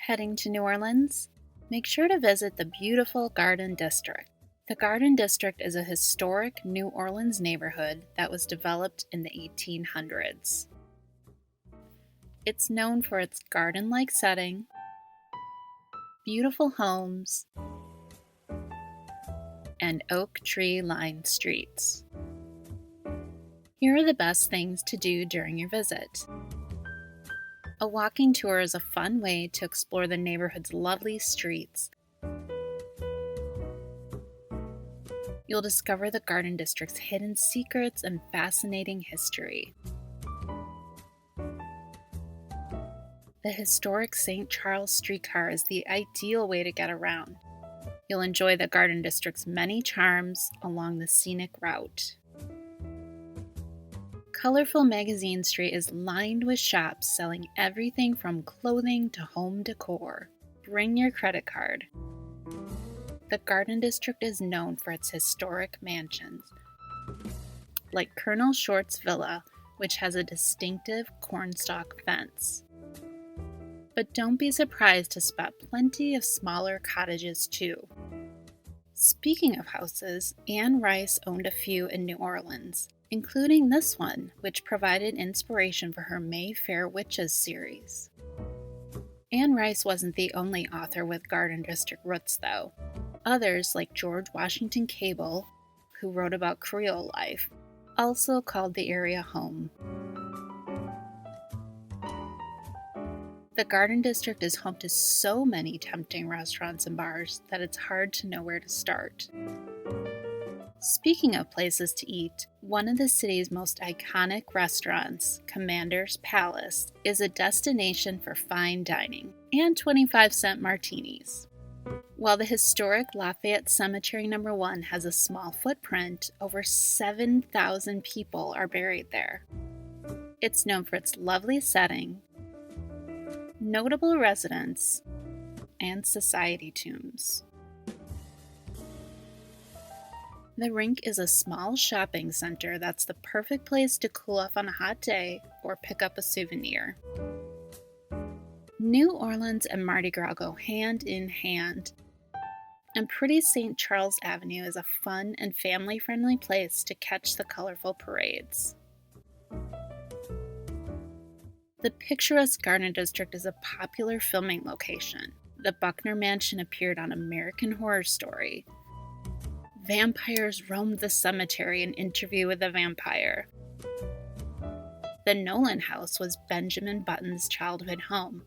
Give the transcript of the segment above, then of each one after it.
Heading to New Orleans? Make sure to visit the beautiful Garden District. The Garden District is a historic New Orleans neighborhood that was developed in the 1800s. It's known for its garden-like setting, beautiful homes, and oak tree-lined streets. Here are the best things to do during your visit. A walking tour is a fun way to explore the neighborhood's lovely streets. You'll discover the Garden District's hidden secrets and fascinating history. The historic St. Charles Streetcar is the ideal way to get around. You'll enjoy the Garden District's many charms along the scenic route. Colorful Magazine Street is lined with shops selling everything from clothing to home decor. Bring your credit card. The Garden District is known for its historic mansions, like Colonel Short's Villa, which has a distinctive cornstalk fence. But don't be surprised to spot plenty of smaller cottages too. Speaking of houses, Anne Rice owned a few in New Orleans, including this one, which provided inspiration for her Mayfair Witches series. Anne Rice wasn't the only author with Garden District roots, though. Others, like George Washington Cable, who wrote about Creole life, also called the area home. The Garden District is home to so many tempting restaurants and bars that it's hard to know where to start. Speaking of places to eat, one of the city's most iconic restaurants, Commander's Palace, is a destination for fine dining and 25-cent martinis. While the historic Lafayette Cemetery No. 1 has a small footprint, over 7,000 people are buried there. It's known for its lovely setting, notable residents, and society tombs. The Rink is a small shopping center that's the perfect place to cool off on a hot day or pick up a souvenir. New Orleans and Mardi Gras go hand in hand, and pretty St. Charles Avenue is a fun and family-friendly place to catch the colorful parades. The picturesque Garden District is a popular filming location. The Buckner Mansion appeared on American Horror Story. Vampires roamed the cemetery in Interview with a Vampire. The Nolan house was Benjamin Button's childhood home.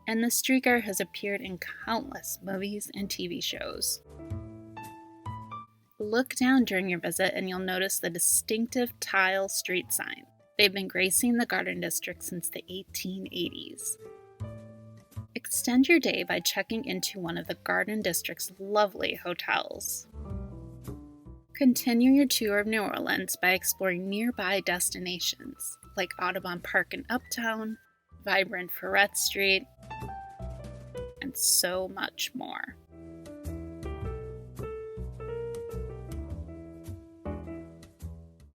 And the Streetcar has appeared in countless movies and TV shows. Look down during your visit and you'll notice the distinctive tile street signs. They've been gracing the Garden District since the 1880s. Extend your day by checking into one of the Garden District's lovely hotels. Continue your tour of New Orleans by exploring nearby destinations like Audubon Park in Uptown, vibrant Ferret Street, and so much more.